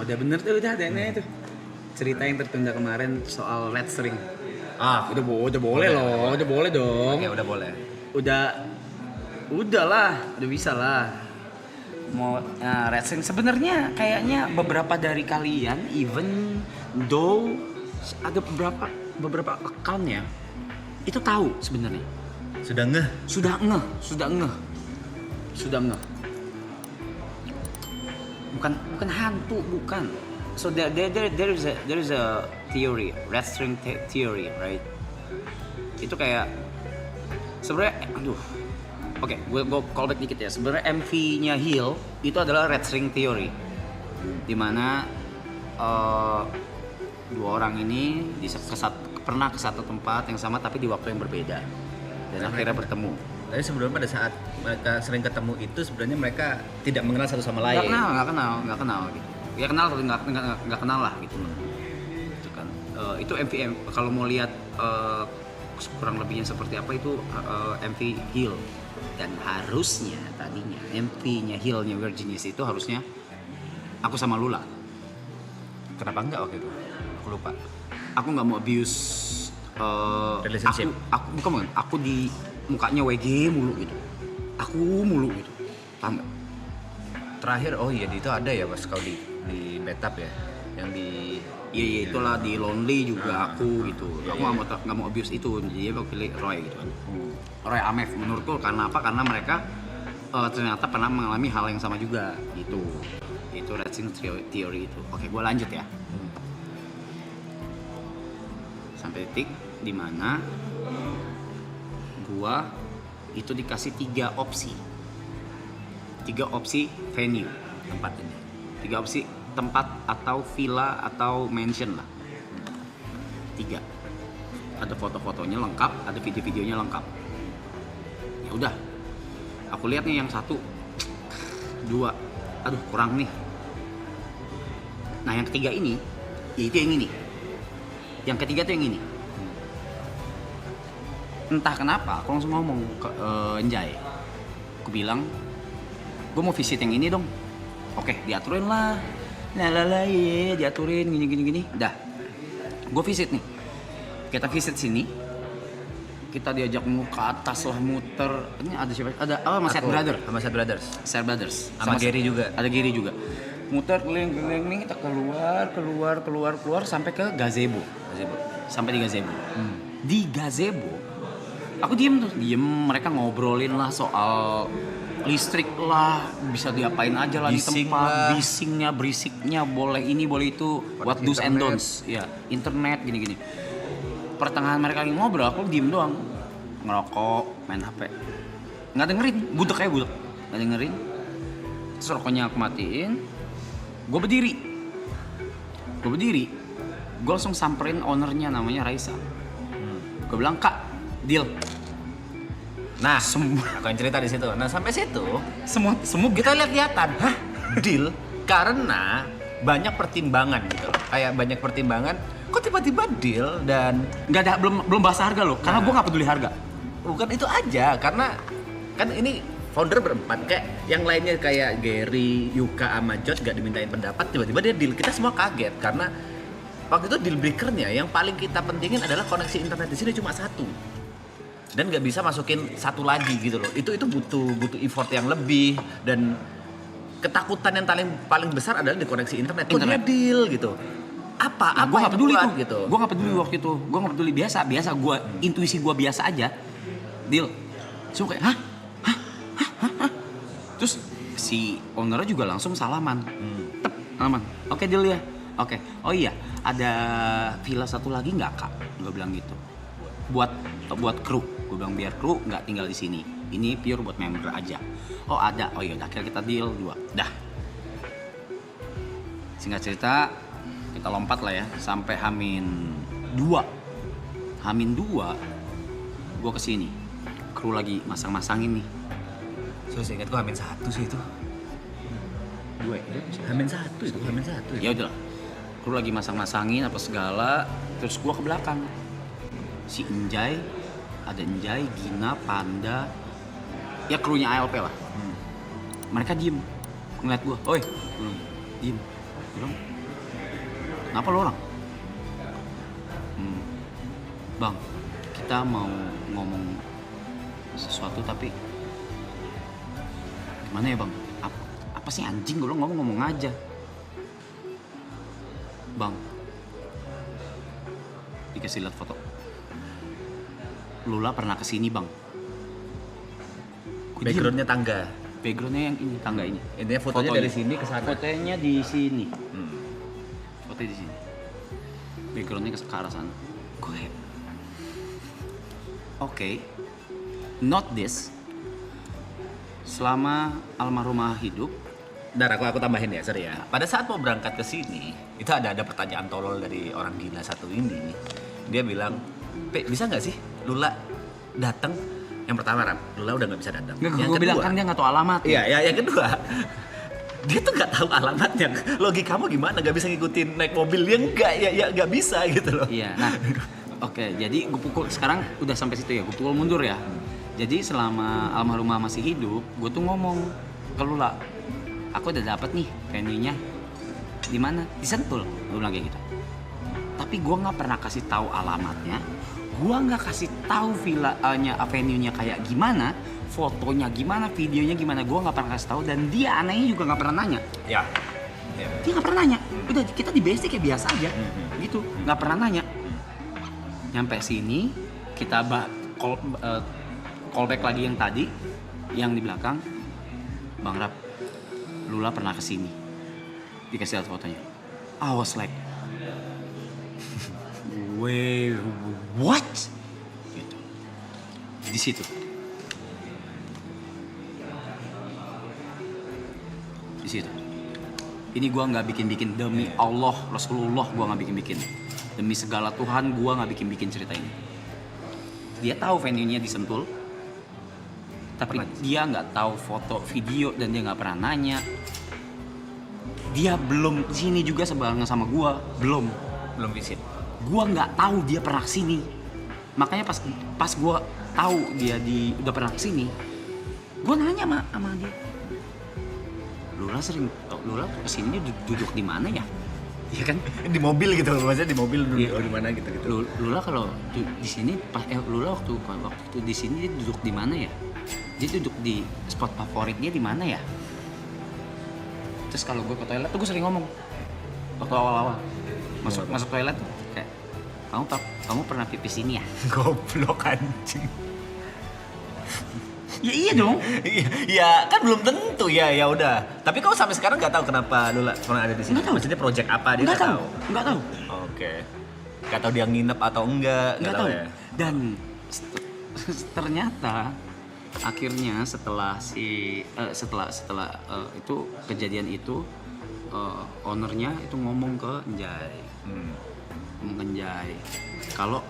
udah bener tuh, udah ada tuh. Cerita yang tertunda kemarin soal Red String. Udah boleh loh, udah boleh dong. Oke, udah boleh. Udah bisa lah. Mau Red String sebenarnya kayaknya beberapa dari kalian, even though ada beberapa account ya, itu tahu sebenarnya. Sudah ngeh. Bukan hantu, bukan. So there is a theory, red string theory, right? Itu kayak sebenarnya, Oke, gue call back dikit ya. Sebenarnya MV-nya Heal itu adalah red string theory, dimana dua orang ini pernah ke satu tempat yang sama tapi di waktu yang berbeda dan akhirnya bertemu. Tapi sebelumnya pada saat mereka sering ketemu itu sebenarnya mereka tidak mengenal satu sama lain. Nggak kenal gitu. Ya kenal tapi nggak kenal lah gitu. Itu kan. Itu MV kalau mau lihat kurang lebihnya seperti apa itu MV Heal. Dan harusnya tadinya MV-nya Heal-nya Virginis itu harusnya Aku Sama Lula. Kenapa enggak waktu itu? Aku lupa. Aku nggak mau abuse relationship. Aku di mukanya WG mulu gitu. Aku mulu gitu. Paham nggak? Terakhir itu ada ya pas kau di Betap ya, yang di itulah di Lonely juga aku gitu. Aku nggak mau abuse itu, jadi aku pilih Roy gitu kan. Roy Amef menurutku karena apa? Karena mereka ternyata pernah mengalami hal yang sama juga gitu. Itu Red String Theory itu. Oke, gue lanjut ya. Sampai titik di mana gua itu dikasih 3 opsi venue tempat ini, 3 opsi tempat atau villa atau mansion lah, 3. Ada foto-fotonya lengkap, ada video-videonya lengkap. Ya udah, aku lihat nih yang 1, 2, aduh kurang nih. Nah yang ketiga ini, ya itu yang ini. Yang ketiga tuh yang ini. Entah kenapa, aku langsung ngomong ke Enjay. Aku bilang, gue mau visit yang ini dong. Oke, diaturin lah. Diaturin gini. Dah, gue visit nih. Kita visit sini. Kita diajak ke atas lah, muter. Ini ada siapa? Ada Set Brothers. Sama Set Brothers. Set Brothers. Sama Gary juga. Ada Gary juga. Muter keliling nih, kita keluar sampai ke Gazebo. Sampai di Gazebo. Di Gazebo, aku diem. Mereka ngobrolin lah soal listrik lah, bisa diapain aja lah Bising di tempat. lah. Bisingnya, berisiknya, boleh ini, boleh itu. What do's and don'ts. Ya, internet gini. Pertengahan mereka lagi ngobrol, aku diem doang. Ngerokok, main HP. Nggak dengerin, budek. Nggak dengerin. Terus rokoknya aku matiin. Gue berdiri. Gue langsung samperin ownernya, namanya Raisa. Gue bilang, Kak, deal. Nah, aku yang cerita di situ. Nah, sampai situ Semua kita lihat-lihatan. Hah? Deal? Karena banyak pertimbangan gitu loh. Kayak banyak pertimbangan. Kok tiba-tiba deal dan nggak ada, belum bahas harga loh. Karena gue nggak peduli harga. bukan itu aja, karena kan ini founder berempat, kayak yang lainnya kayak Gary, Yuka, sama Josh gak dimintain pendapat, tiba-tiba dia deal. Kita semua kaget karena waktu itu deal breakernya yang paling kita pentingin adalah koneksi internet di sini cuma 1 dan nggak bisa masukin 1 lagi gitu loh. Itu butuh effort yang lebih dan ketakutan yang paling besar adalah di koneksi internet. Kok dia deal gitu? Apa Gue nggak peduli buat, tuh gitu. Gue nggak peduli waktu itu. Gue nggak peduli, biasa gue intuisi gue biasa aja. Deal. So kayak hah? Terus si ownernya juga langsung salaman. Salaman. Oke, deal ya. Oke. Oh iya, ada villa 1 lagi nggak, Kak? Gue bilang gitu. Buat kru. Gue bilang biar kru nggak tinggal di sini. Ini pure buat member aja. Oh ada. Oh iya, akhirnya kita deal 2. Dah. Singkat cerita, kita lompat lah ya sampai Hamin 2. Gue kesini. Kru lagi masang-masangin nih. So, ingat gue Hamin 1 sih itu. 2 ya? Hamin 1 itu, Hamin 1. Ya udah. Kru lagi masang-masangin apa segala, terus gue ke belakang. Si Enjay, ada Enjay, Gina, Panda, ya krunya ALP lah. Mereka diem ngeliat gue, oi, diem. Gue bilang, Kenapa lo orang? Bang, kita mau ngomong sesuatu tapi gimana ya bang? Apa sih anjing, lo ngomong aja. Bang, dikasih lihat foto. Lula pernah kesini bang. Backgroundnya tangga. Backgroundnya yang ini, tangga ini. Intinya fotonya dari sini ke sana. Fotonya di sini. Fotonya di sini. Backgroundnya ke arah sana. Gue oke. Not this. Selama almarhumah hidup. Bentar, aku tambahin ya, sorry ya. Pada saat mau berangkat ke sini, itu ada pertanyaan tolol dari orang gila satu ini. Dia bilang, "Pe, bisa nggak sih Lula datang?" Yang pertama, Ram, Lula udah nggak bisa datang. Yang Gue bilang kan dia nggak tahu alamat. Iya, yang kedua, dia tuh nggak tahu alamatnya. Logikamu gimana? Nggak bisa ngikutin naik mobil dia nggak bisa gitu loh. Iya, nah, oke, jadi gue pukul sekarang udah sampai situ ya. Gue pukul mundur ya. Jadi selama almarhumah masih hidup, gue tuh ngomong ke Lula, aku udah dapat nih venue-nya. Di mana? Di Sentul. Gue bilang kayak gitu. Tapi gue nggak pernah kasih tahu alamatnya. Gue nggak kasih tahu villa-nya, venue-nya kayak gimana, fotonya gimana, videonya gimana. Gue nggak pernah kasih tahu dan dia anehnya juga nggak pernah nanya. Ya. Dia nggak pernah nanya. Udah kita di BSD kayak biasa aja, gitu. Nggak pernah nanya. Nyampe sini kita callback lagi yang tadi, yang di belakang. Bang Rap, Lula pernah kesini. Dikasih lihat fotonya. I was like, wait, what? Gitu. Di situ. Di situ. Ini gua nggak bikin-bikin, demi Allah, Rasulullah gua nggak bikin-bikin. Demi segala Tuhan gua nggak bikin-bikin cerita ini. Dia tahu venue-nya di Sentul, tapi dia nggak tahu foto, video, dan dia nggak pernah nanya. Dia belum sini juga sebarengan sama gua, belum visit. Gua nggak tahu dia pernah kesini. Makanya pas gua tahu dia udah pernah kesini, gua nanya sama dia, Lula kesini duduk di mana ya? Iya kan? Di mobil gitu, maksudnya di mobil duduk di mana gitu. Lula kalau di sini Lula waktu itu di sini dia duduk di mana ya? Dia duduk di spot favoritnya di mana ya? Terus kalau gue ke toilet tuh gue sering ngomong waktu awal-awal masuk toilet tuh kayak, kamu pernah pipis ini ya? Goblok anjing. Ya iya dong. Ya kan belum tentu ya udah. Tapi kau sampai sekarang nggak tahu kenapa Lula pernah ada di sini. Nggak tahu. Maksudnya project apa dia nggak tahu. Nggak tahu. Oke. Nggak tahu dia nginep atau enggak. Nggak tahu ya. Dan ternyata akhirnya setelah itu kejadian itu ownernya itu ngomong ke Njai. Ngomong ke Njai. Kalau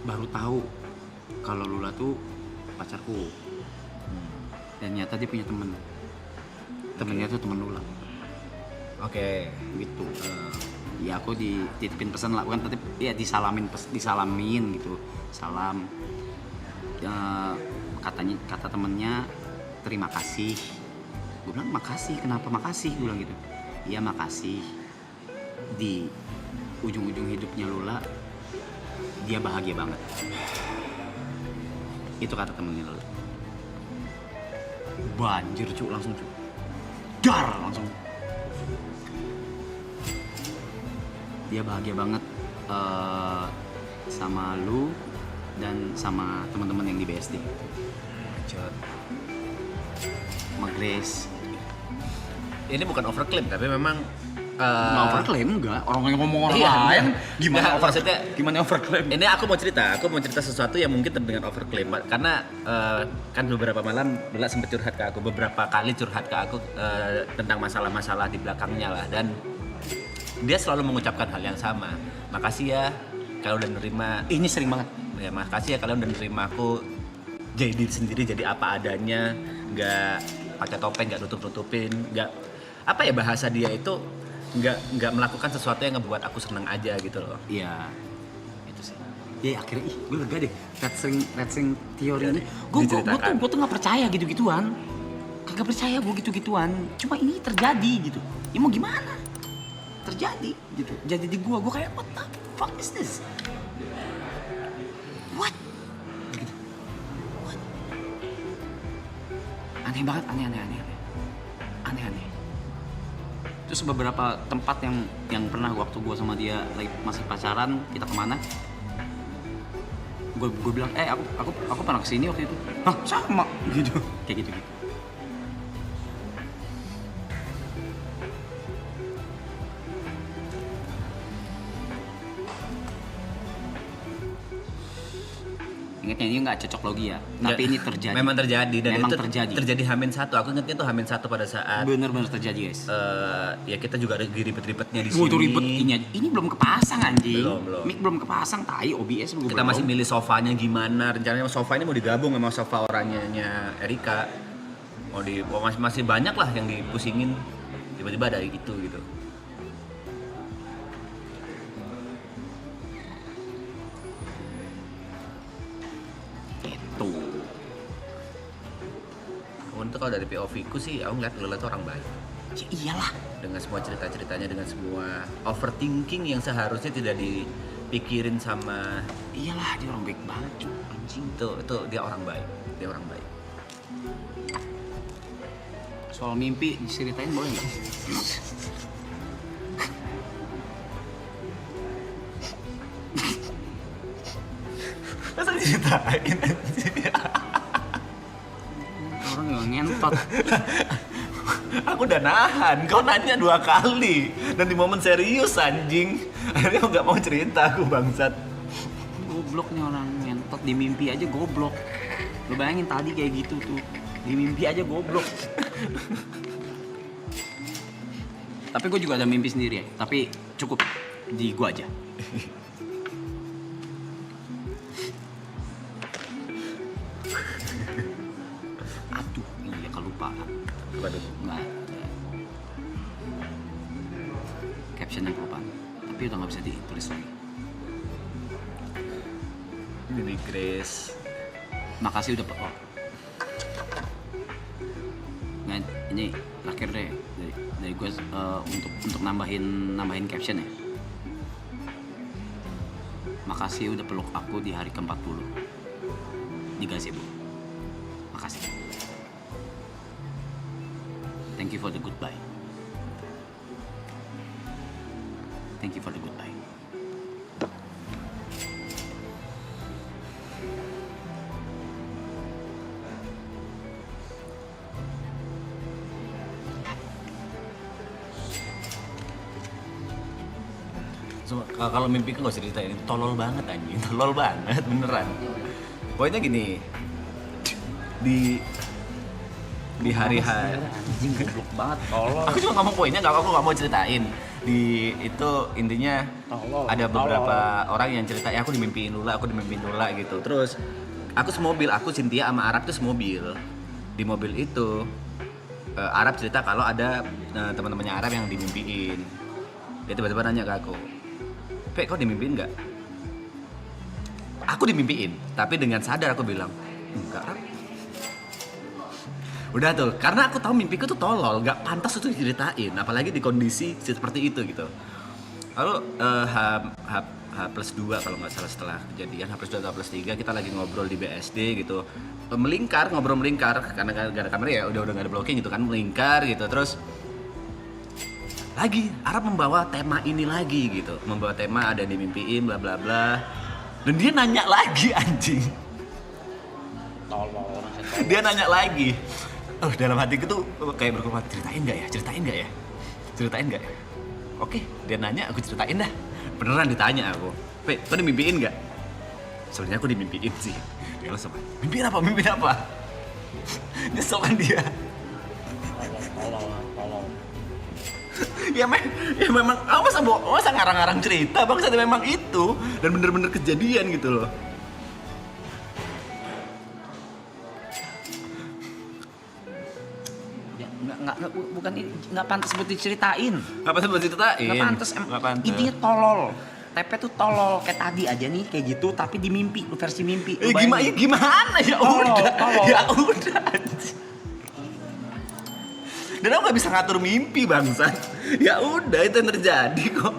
baru tahu kalau Lula tuh pacarku. Dan nyata dia punya temennya tuh temen Lula. Oke. Gitu. Ya aku dititipin pesan lah, bukan titip, ya disalamin gitu, salam. Kata temennya terima kasih. Gue bilang makasih, kenapa makasih? Gue bilang gitu. Iya makasih. Di ujung-ujung hidupnya Lula, dia bahagia banget. Itu kata temennya Lula. Banjir langsung dar langsung. Dia bahagia banget sama lu dan sama teman-teman yang di BSD. Sama Grace. Ini bukan overclaim tapi memang nggak overclaim enggak, orang yang ngomong orang lain gimana overclaim. Ini aku mau cerita sesuatu yang mungkin terdengar overclaim karena kan beberapa malam Lula sempat curhat ke aku, beberapa kali curhat ke aku tentang masalah-masalah di belakangnya lah, dan dia selalu mengucapkan hal yang sama. Makasih ya kalau udah nerima. Ini sering banget. Ya makasih ya kalian udah nerima aku jadi diri sendiri, jadi apa adanya, nggak pakai topeng, nggak nutup-nutupin, nggak apa ya bahasa dia itu, nggak melakukan sesuatu yang ngebuat aku seneng aja gitu loh. Iya, itu sih. Ya akhirnya gue lega deh. Red String teori ini. Gue tuh nggak percaya gitu-gituan. Kagak percaya gue gitu-gituan. Cuma ini terjadi gitu. Ya mau gimana? terjadi gitu. Jadi di gua kayak what the fuck is this? What? Gitu. What? Aneh banget, aneh. Terus beberapa tempat yang pernah waktu gua sama dia masih pacaran, kita kemana? Gue bilang, aku pernah kesini waktu itu. Hah, sama gitu. Kayak gitu. Ingatnya ini nggak cocok logi ya, tapi ini terjadi. Memang terjadi dan memang itu terjadi Hamin 1. Aku ingatnya tuh Hamin 1 pada saat bener-bener terjadi guys. Ya kita juga ada ribet-ribetnya di Itu sini. ribet ini belum kepasang anjing. Belum. Mic belum kepasang, tai OBS belum. Kita masih milih sofanya gimana. Rencananya sofa ini mau digabung sama sofa orangnya Erika. Masih banyak lah yang dipusingin. Tiba-tiba ada gitu. Itu. Untuk kalau dari POV ku sih, aku ngeliat Lula tuh orang baik. Ya iyalah. Dengan semua cerita-ceritanya, dengan semua overthinking yang seharusnya tidak dipikirin sama. Iyalah, dia orang baik banget cuy, anjing. Itu dia orang baik. Soal mimpi diceritain boleh nggak? Masa diceritain? Orang yang ngentot. Aku udah nahan, kau nanya 2 kali. Dan di momen serius anjing. Akhirnya aku gak mau cerita, aku bangsat. Goblok nih orang ngentot, di mimpi aja goblok. Lu bayangin tadi kayak gitu tuh. Di mimpi aja goblok. Tapi gue juga ada mimpi sendiri ya. Tapi cukup di gue aja. Aduh, iya kelupaan. Waduh. Nggak ada. Captionnya kelupaan. Tapi udah nggak bisa ditulis lagi. Ini Grace. Makasih udah Nah, ini terakhir deh dari gue untuk nambahin caption ya. Makasih udah peluk aku di hari ke-40 di gazebo. Makasih. Thank you for the goodbye. Thank you for the goodbye. So, kalau mimpi ku gak usah ceritain, tolol banget anjing, tolol banget beneran. Pokoknya gini, di hari-hari Anjing goblok banget, tolol. aku cuma ngomong poinnya, aku gak mau ceritain. Di itu intinya ada beberapa orang yang cerita, ya aku dimimpiin Lula gitu. Terus aku semobil, aku Cynthia sama Arab tuh semobil. Di mobil itu Arab cerita kalau ada teman-temannya Arab yang dimimpiin. Dia tiba-tiba nanya ke aku, "Pek, kau dimimpiin nggak?" Aku dimimpiin, tapi dengan sadar aku bilang, "Enggak, Arab." Udah tuh, karena aku tahu mimpiku tuh tolol, nggak pantas itu diceritain, apalagi di kondisi seperti itu gitu. Lalu H+2 kalau nggak salah setelah kejadian, H+2 atau H+3 kita lagi ngobrol di BSD gitu, ngobrol melingkar karena gak ada kamera ya, udah nggak ada blocking gitu kan, melingkar gitu. Terus lagi Arab membawa tema ini lagi gitu, membawa tema ada yang dimimpiin bla bla bla, dan dia nanya lagi anjing. Dia nanya lagi. Dalam hatiku tuh kayak berkumat, ceritain nggak ya? Oke, dia nanya, aku ceritain dah. Beneran ditanya aku, "Pe, kau dimimpiin nggak?" Sebenarnya aku dimimpiin sih. Dia langsung, mimpiin apa? Nyesel kan dia. Ya memang, masa ngarang-ngarang cerita, bang, memang itu. Dan bener-bener kejadian gitu loh. Bukan ini, nggak pantas buat diceritain. Nggak pantas buat diceritain. Nggak pantas. Intinya tolol. Tepe tuh tolol kayak tadi aja nih kayak gitu, tapi di mimpi, lu versi mimpi. Gimana ya? Tolol. Ya udah. Dan aku nggak bisa ngatur mimpi bangsat. Ya udah itu yang terjadi kok.